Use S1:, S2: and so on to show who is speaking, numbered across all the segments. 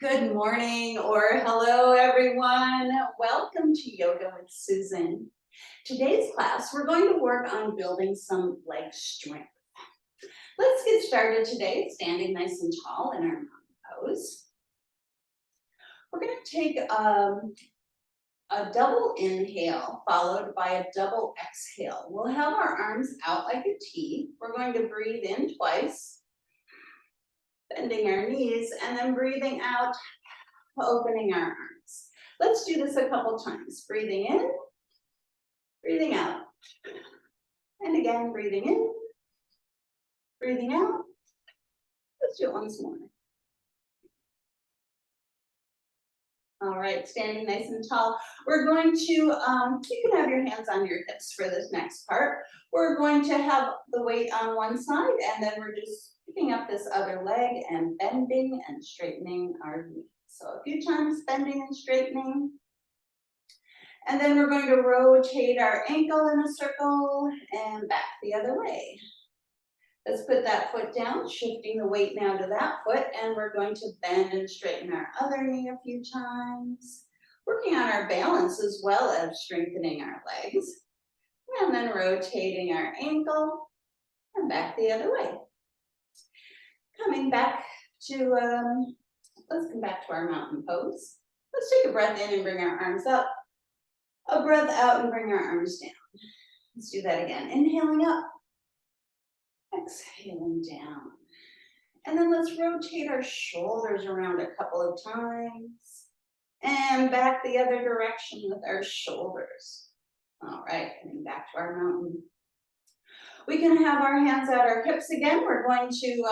S1: Good morning or hello everyone. Welcome to Yoga with Susan. Today's class, we're going to work on building some leg strength. Let's get started today, standing nice and tall in our mountain pose. We're going to take a double inhale followed by a double exhale. We'll have our arms out like a T. We're going to breathe in twice, bending our knees, and then breathing out, opening our arms. Let's do this a couple times. Breathing in, breathing out. And again, breathing in, breathing out. Let's do it once more. All right, standing nice and tall. We're going to, you can have your hands on your hips for this next part. We're going to have the weight on one side, and then we're just picking up this other leg and bending and straightening our knee. So a few times bending and straightening. And then we're going to rotate our ankle in a circle and back the other way. Let's put that foot down, shifting the weight now to that foot, and we're going to bend and straighten our other knee a few times, working on our balance as well as strengthening our legs. And then rotating our ankle and back the other way. Coming back to, let's come back to our mountain pose. Let's take a breath in and bring our arms up. A breath out and bring our arms down. Let's do that again. Inhaling up. Exhaling down. And then let's rotate our shoulders around a couple of times. And back the other direction with our shoulders. All right, coming back to our mountain. We can have our hands at our hips again. We're going to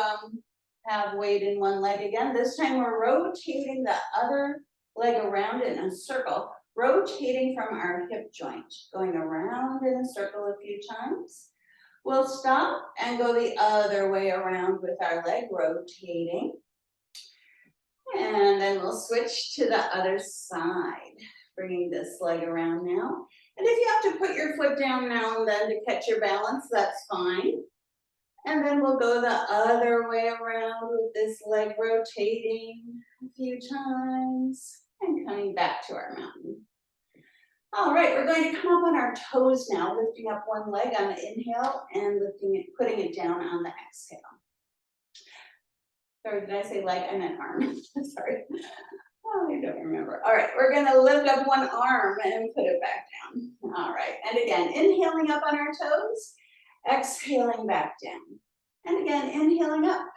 S1: have weight in one leg again. This time we're rotating the other leg around in a circle, rotating from our hip joint, going around in a circle a few times. We'll stop and go the other way around with our leg rotating. And then we'll switch to the other side, bringing this leg around now. And if you have to put your foot down now and then to catch your balance, that's fine. And then we'll go the other way around with this leg rotating a few times and coming back to our mountain. All right, we're going to come up on our toes now, lifting up one leg on the inhale and lifting it, putting it down on the exhale. Sorry, did I say leg? I meant arm. Sorry. Oh, I don't remember. All right, we're going to lift up one arm and put it back down. All right, and again, inhaling up on our toes, exhaling back down. And again, inhaling up,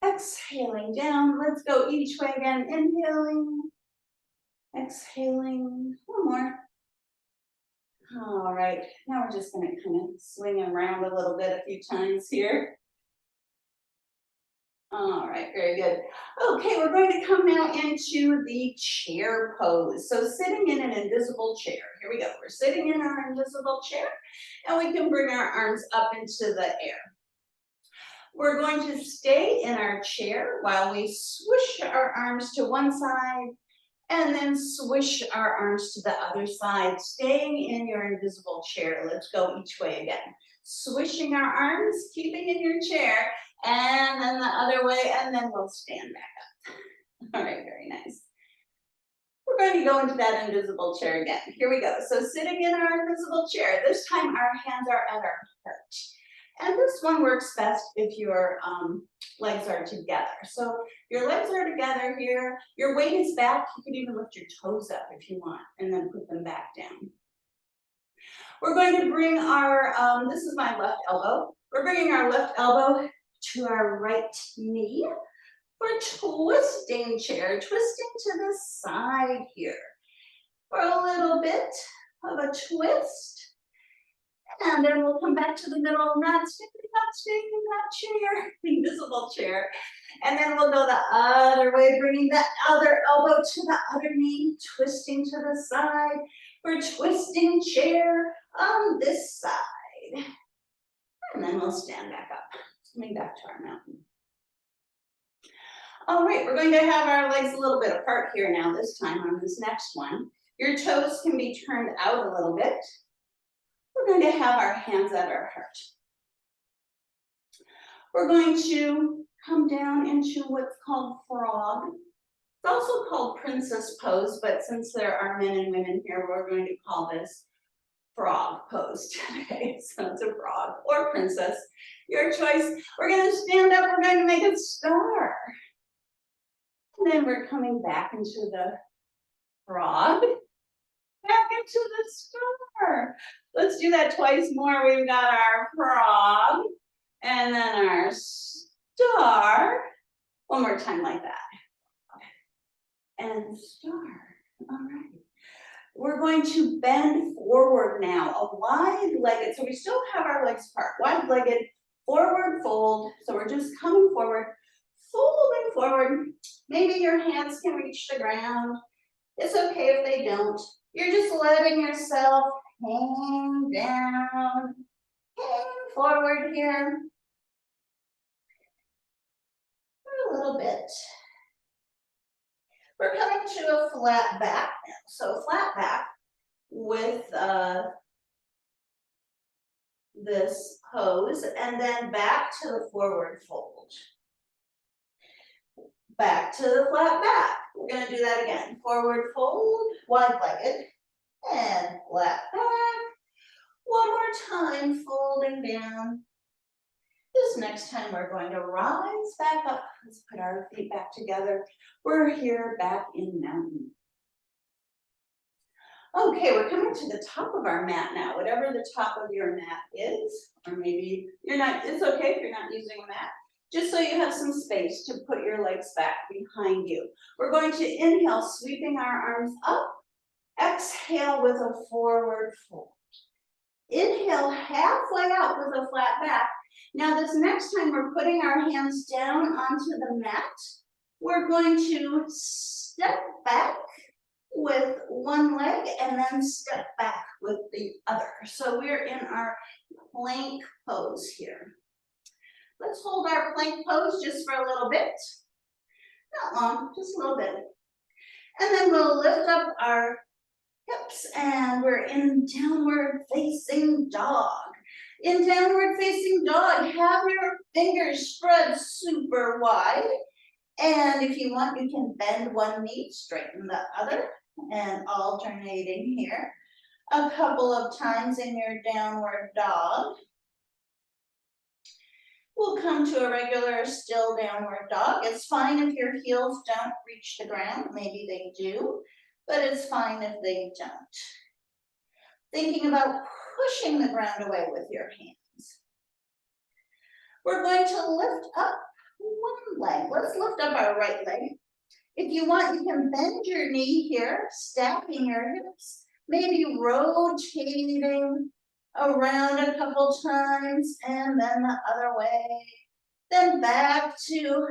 S1: exhaling down. Let's go each way again. Inhaling, exhaling. One more. All right, now we're just going to kind of swing around a little bit a few times here. All right, very good. Okay, we're going to come now into the chair pose. So sitting in an invisible chair. Here we go. We're sitting in our invisible chair, and we can bring our arms up into the air. We're going to stay in our chair while we swish our arms to one side and then swish our arms to the other side, staying in your invisible chair. Let's go each way again. Swishing our arms, keeping in your chair, and then the other way, and then we'll stand back up. All right, very nice. We're going to go into that invisible chair again. Here we go. So sitting in our invisible chair, this time our hands are at our heart. And this one works best if your legs are together. So your legs are together here. Your weight is back. You can even lift your toes up if you want, and then put them back down. We're going to bring our, this is my left elbow. We're bringing our left elbow to our right knee for twisting chair, twisting to the side here for a little bit of a twist. And then we'll come back to the middle, not staying in that chair, invisible chair. And then we'll go the other way, bringing the other elbow to the other knee, twisting to the side for twisting chair on this side. And then we'll stand back up, coming back to our mountain. All right, we're going to have our legs a little bit apart here now, this time on this next one. Your toes can be turned out a little bit. We're going to have our hands at our heart. We're going to come down into what's called frog. It's also called princess pose, but since there are men and women here, we're going to call this frog pose today. So it's a frog or princess, your choice. We're going to stand up, we're going to make a star. And then we're coming back into the frog, back into the star. Let's do that twice more. We've got our frog and then our star. One more time like that. And star. All right. We're going to bend forward now, a wide-legged, so we still have our legs apart, wide-legged, forward fold. So we're just coming forward, folding forward. Maybe your hands can reach the ground. It's okay if they don't. You're just letting yourself hang down, hang forward here. For a little bit. We're coming to a flat back now. So flat back with this pose, and then back to the forward fold. Back to the flat back. We're going to do that again. Forward fold, wide-legged, and flat back. One more time, folding down. This next time we're going to rise back up. Let's put our feet back together. We're here back in mountain. Okay, we're coming to the top of our mat now. Whatever the top of your mat is, or maybe you're not, it's okay if you're not using a mat, just so you have some space to put your legs back behind you. We're going to inhale, sweeping our arms up. Exhale with a forward fold. Inhale halfway out with a flat back. Now this next time we're putting our hands down onto the mat. We're going to step back with one leg and then step back with the other. So we're in our plank pose here. Let's hold our plank pose just for a little bit. Not long, just a little bit. And then we'll lift up our hips and we're in downward facing dog. In downward facing dog, have your fingers spread super wide. And if you want, you can bend one knee, straighten the other, and alternating here a couple of times in your downward dog. We'll come to a regular still downward dog. It's fine if your heels don't reach the ground. Maybe they do, but it's fine if they don't. Thinking about pushing the ground away with your hands. We're going to lift up one leg. Let's lift up our right leg. If you want, you can bend your knee here, stacking your hips, maybe rotating around a couple times and then the other way. Then back to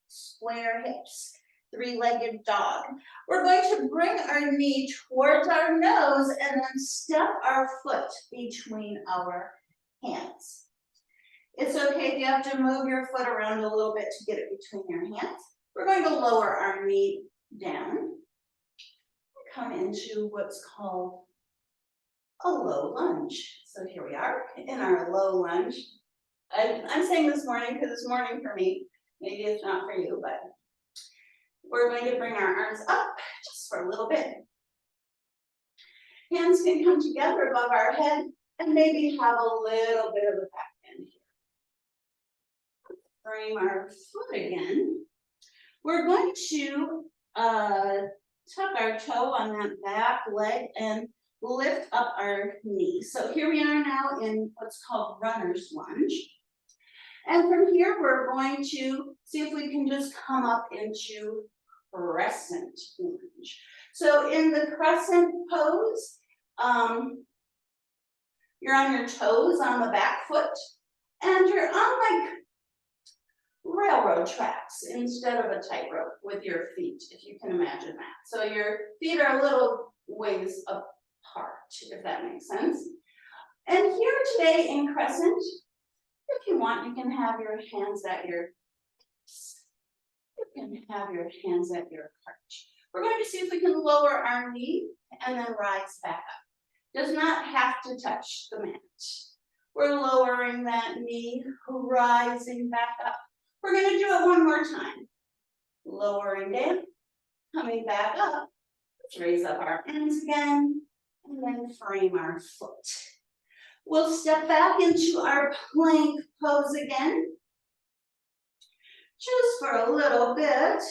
S1: square hips, three-legged dog. We're going to bring our knee towards our nose and then step our foot between our hands. It's okay if you have to move your foot around a little bit to get it between your hands. We're going to lower our knee down, come into what's called a low lunge. So here we are in our low lunge. I'm saying this morning because it's morning for me. Maybe it's not for you, but we're going to bring our arms up just for a little bit. Hands can come together above our head and maybe have a little bit of a back bend here. Frame our foot again. We're going to tuck our toe on that back leg and lift up our knee. So here we are now in what's called runner's lunge. And from here, we're going to see if we can just come up into crescent lunge. So in the crescent pose, you're on your toes on the back foot, and you're on like railroad tracks instead of a tightrope with your feet, if you can imagine that. So your feet are a little ways apart, if that makes sense. And here today in crescent, if you want, you can have your hands at your hips. You can have your hands at your heart. We're going to see if we can lower our knee and then rise back up. Does not have to touch the mat. We're lowering that knee, rising back up. We're going to do it one more time. Lowering down, Coming back up, let's raise up our arms again, and then frame our foot. We'll step back into our plank pose again, just for a little bit,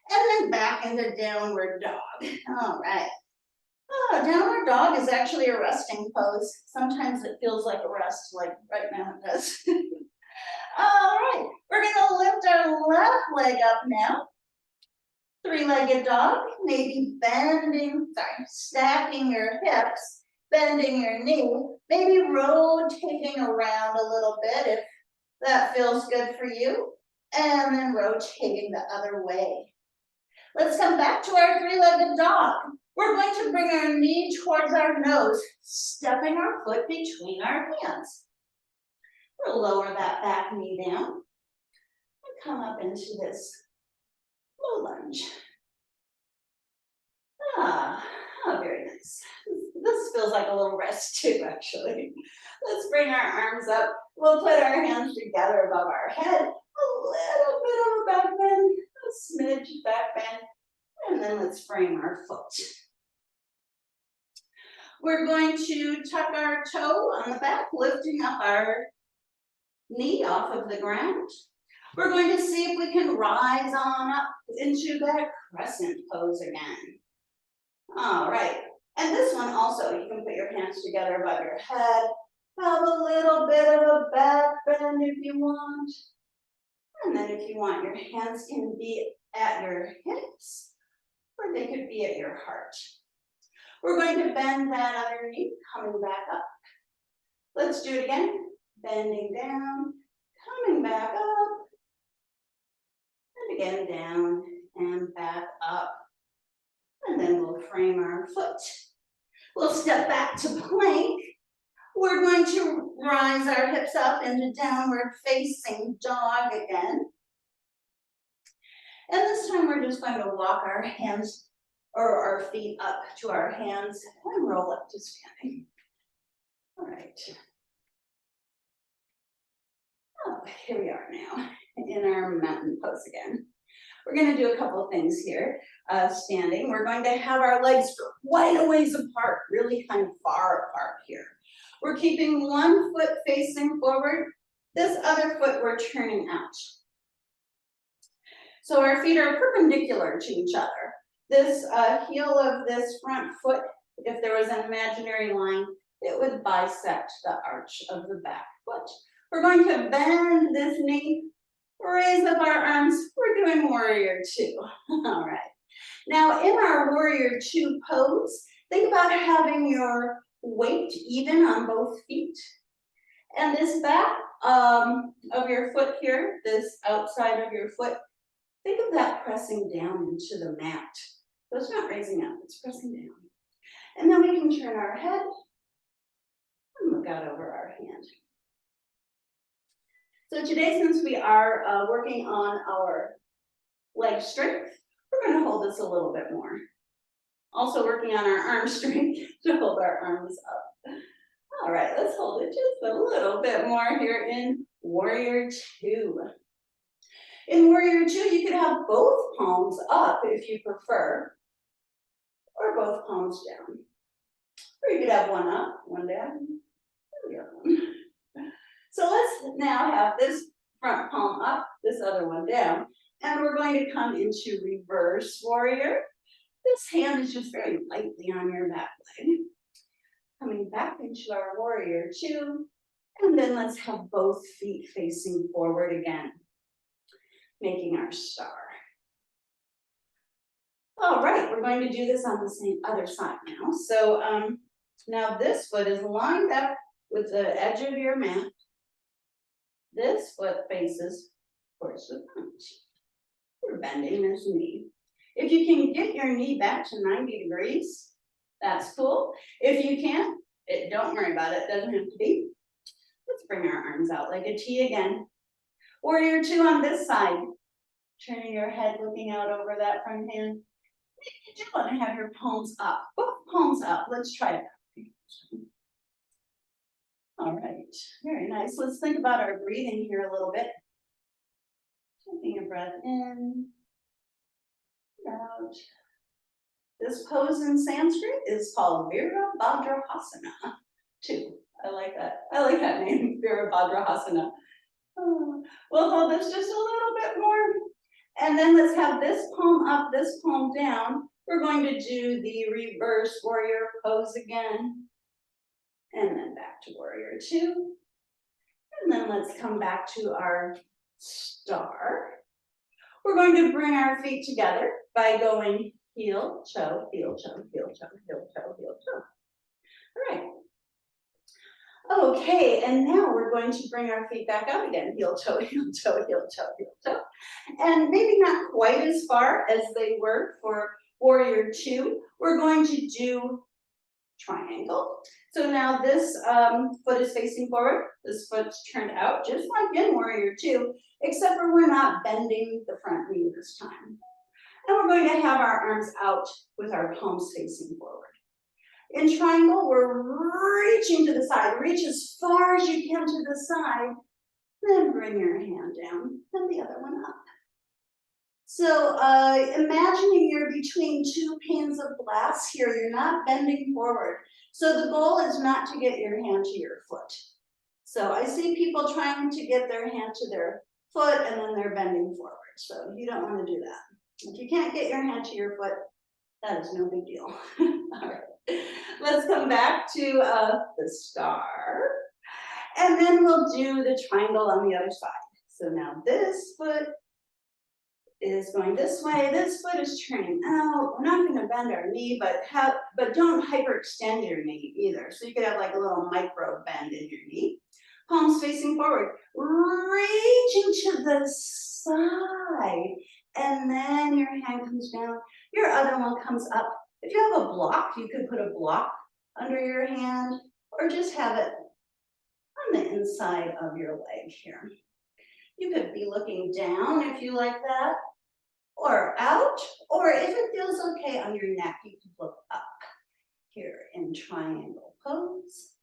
S1: and then back into downward dog. All right. Oh, downward dog is actually a resting pose. Sometimes it feels like a rest, like right now it does. All right, we're gonna lift our left leg up now. Three-legged dog, maybe stacking your hips, bending your knee, maybe rotating around a little bit if that feels good for you, and then rotating the other way. Let's come back to our three-legged dog. We're going to bring our knee towards our nose, stepping our foot between our hands. We'll lower that back knee down and come up into this low lunge. Oh, very nice. This feels like a little rest too, actually. Let's bring our arms up. We'll put our hands together above our head. A little bit of a back bend, a smidge back bend, and then let's frame our foot. We're going to tuck our toe on the back, lifting up our knee off of the ground. We're going to see if we can rise on up into that crescent pose again. All right, and this one also, you can put your hands together above your head, have a little bit of a back bend if you want. And then if you want, your hands can be at your hips, or they could be at your heart. We're going to bend that other knee, coming back up. Let's do it again. Bending down, coming back up, and again down and back up. And then we'll frame our foot. We'll step back to plank. We're going to rise our hips up into downward facing dog again. And this time we're just going to walk our hands or our feet up to our hands and roll up to standing. All right. Oh, here we are now in our mountain pose again. We're going to do a couple of things here. Standing, we're going to have our legs quite a ways apart, really kind of far apart here. We're keeping one foot facing forward, this other foot we're turning out. So our feet are perpendicular to each other. This heel of this front foot, if there was an imaginary line, it would bisect the arch of the back foot. We're going to bend this knee, raise up our arms. We're doing warrior two. All right. Now in our warrior two pose, think about having your weight even on both feet. And this back of your foot here, this outside of your foot, think of that pressing down into the mat. So it's not raising up, it's pressing down. And then we can turn our head and look out over our hand. So today, since we are working on our leg strength, we're going to hold this a little bit more. Also working on our arm strength to hold our arms up. All right, let's hold it just a little bit more here in warrior two. In warrior two, you could have both palms up if you prefer, or both palms down. Or you could have one up, one down, and the other one. So let's now have this front palm up, this other one down, and we're going to come into reverse warrior. This hand is just very lightly on your back leg. Coming back into our warrior two, and then let's have both feet facing forward again, making our star. All right, we're going to do this on the same other side now. So now this foot is lined up with the edge of your mat. This foot faces towards the front. We're bending this knee. If you can get your knee back to 90 degrees, that's cool. If you can't, don't worry about it, it doesn't have to be. Let's bring our arms out like a T again. Warrior two on this side. Turning your head, looking out over that front hand. You do want to have your palms up, both palms up. Let's try it. All right, very nice. Let's think about our breathing here a little bit. Taking a breath in, out. This pose in Sanskrit is called Virabhadrahasana, too. I like that. I like that name, Virabhadrahasana. Oh, we'll hold this just a little bit more. And then let's have this palm up, this palm down. We're going to do the reverse warrior pose again. And then back to warrior two. And then let's come back to our star. We're going to bring our feet together by going heel, toe, heel, toe, heel, toe, heel, toe, heel, toe. All right. Okay, and now we're going to bring our feet back out again. Heel, toe, heel, toe, heel, toe, heel, toe. And maybe not quite as far as they were for warrior two. We're going to do triangle. So now this foot is facing forward. This foot's turned out, just like in warrior two, except for we're not bending the front knee this time. And we're going to have our arms out with our palms facing forward. In triangle, we're reaching to the side. Reach as far as you can to the side, then bring your hand down and the other one up. So imagining you're between two panes of glass here, you're not bending forward. So the goal is not to get your hand to your foot. So I see people trying to get their hand to their foot and then they're bending forward. So you don't want to do that. If you can't get your hand to your foot, that is no big deal. All right, let's come back to the star. And then we'll do the triangle on the other side. So now this foot is going this way. This foot is turning out. We're not going to bend our knee, but don't hyperextend your knee either. So you could have like a little micro bend in your knee. Palms facing forward, reaching to the side, and then your hand comes down. Your other one comes up. If you have a block, you could put a block under your hand, or just have it on the inside of your leg here. You could be looking down if you like that, or out, or if it feels okay on your neck, you can look up here in triangle pose.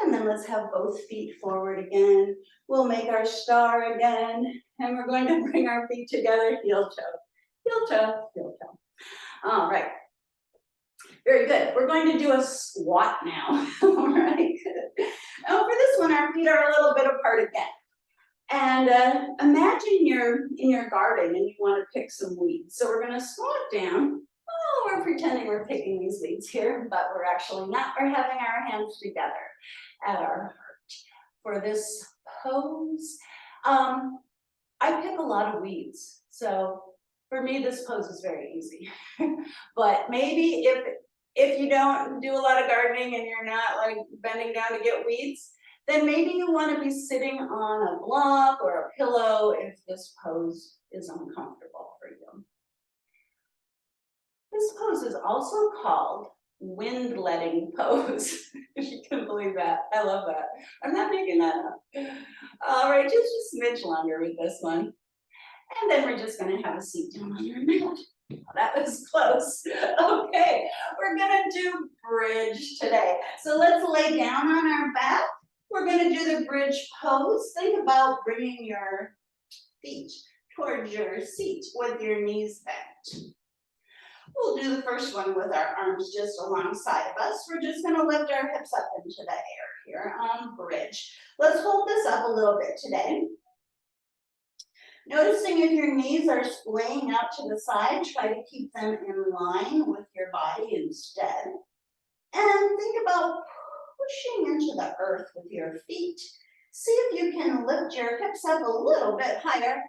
S1: And then let's have both feet forward again. We'll make our star again, and we're going to bring our feet together, heel, toe, heel, toe, heel, toe. All right. Very good. We're going to do a squat now. All right. Now for this one, our feet are a little bit apart again. And imagine you're in your garden and you want to pick some weeds. So we're going to squat down. Oh, we're pretending we're picking these weeds here, but we're actually not. We're having our hands together at our heart. For this pose, I pick a lot of weeds. So for me, this pose is very easy. But maybe if you don't do a lot of gardening and you're not like bending down to get weeds, then maybe you want to be sitting on a block or a pillow if this pose is uncomfortable for you. This pose is also called wind-letting pose. If you can believe that. I love that. I'm not making that up. All right, just a smidge longer with this one. And then we're just going to have a seat down on your mat. That was close. Okay, we're going to do bridge today. So let's lay down on our back. We're going to do the bridge pose. Think about bringing your feet towards your seat with your knees bent. We'll do the first one with our arms just alongside of us. We're just going to lift our hips up into the air here on bridge. Let's hold this up a little bit today. Noticing if your knees are splaying out to the side, try to keep them in line with your body instead. And think about pushing into the earth with your feet. See if you can lift your hips up a little bit higher,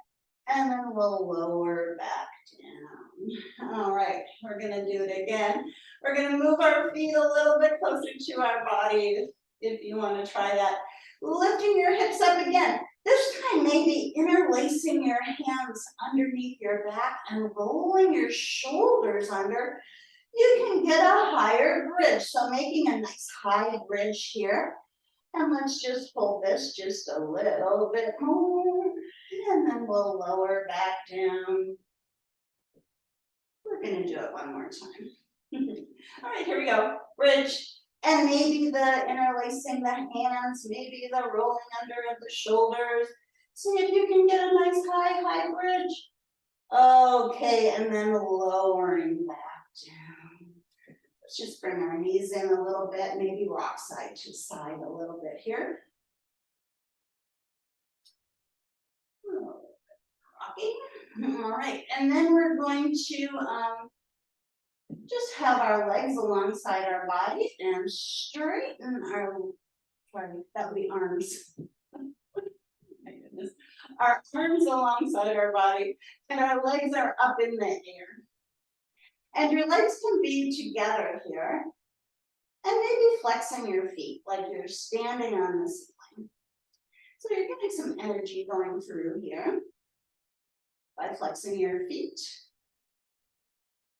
S1: and then we'll lower back down. All right, we're gonna do it again. We're gonna move our feet a little bit closer to our body if you wanna try that. Lifting your hips up again. This time maybe interlacing your hands underneath your back and rolling your shoulders under. You can get a higher bridge, so making a nice high bridge here. And let's just hold this just a little bit more, and then we'll lower back down. We're gonna do it one more time. All right, here we go, bridge. And maybe the interlacing the hands, maybe the rolling under of the shoulders. See if you can get a nice high bridge. Okay, and then lowering back down. Let's just bring our knees in a little bit, maybe rock side to side a little bit here. Rocking. All right, and then we're going to just have our legs alongside our body and straighten our, sorry, that would be arms. My goodness. Our arms alongside our body and our legs are up in the air. And your legs can be together here and maybe flexing your feet like you're standing on the ceiling. So you're getting some energy going through here by flexing your feet.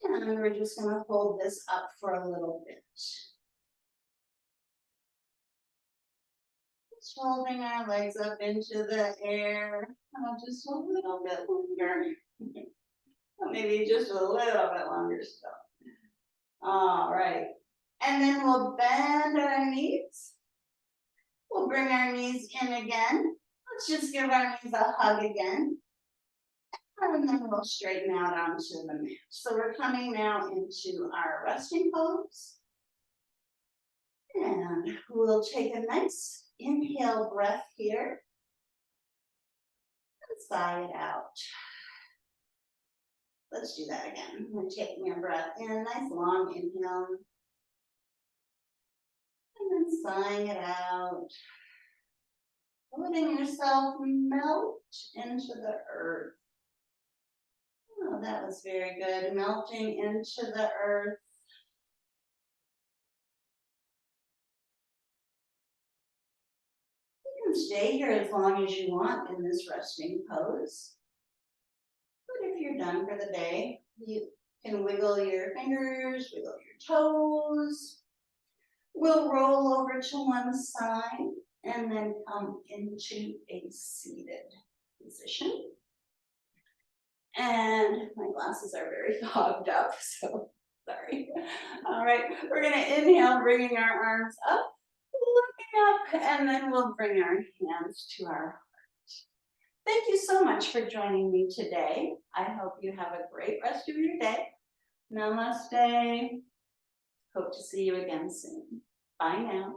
S1: And we're just going to hold this up for a little bit. Just holding our legs up into the air. Just a little bit longer. Maybe just a little bit longer still. All right. And then we'll bend our knees. We'll bring our knees in again. Let's just give our knees a hug again. And then we'll straighten out onto the mat. So we're coming now into our resting pose. And we'll take a nice inhale breath here. And sigh it out. Let's do that again. We're taking a breath in, nice long inhale. And then sighing it out. Letting yourself melt into the earth. Oh, that was very good. Melting into the earth. You can stay here as long as you want in this resting pose. But if you're done for the day, you can wiggle your fingers, wiggle your toes. We'll roll over to one side and then come into a seated position. And my glasses are very fogged up, so sorry. All right, we're gonna inhale, bringing our arms up, looking up, and then we'll bring our hands to our heart. Thank you so much for joining me today. I hope you have a great rest of your day. Namaste. Hope to see you again soon. Bye now.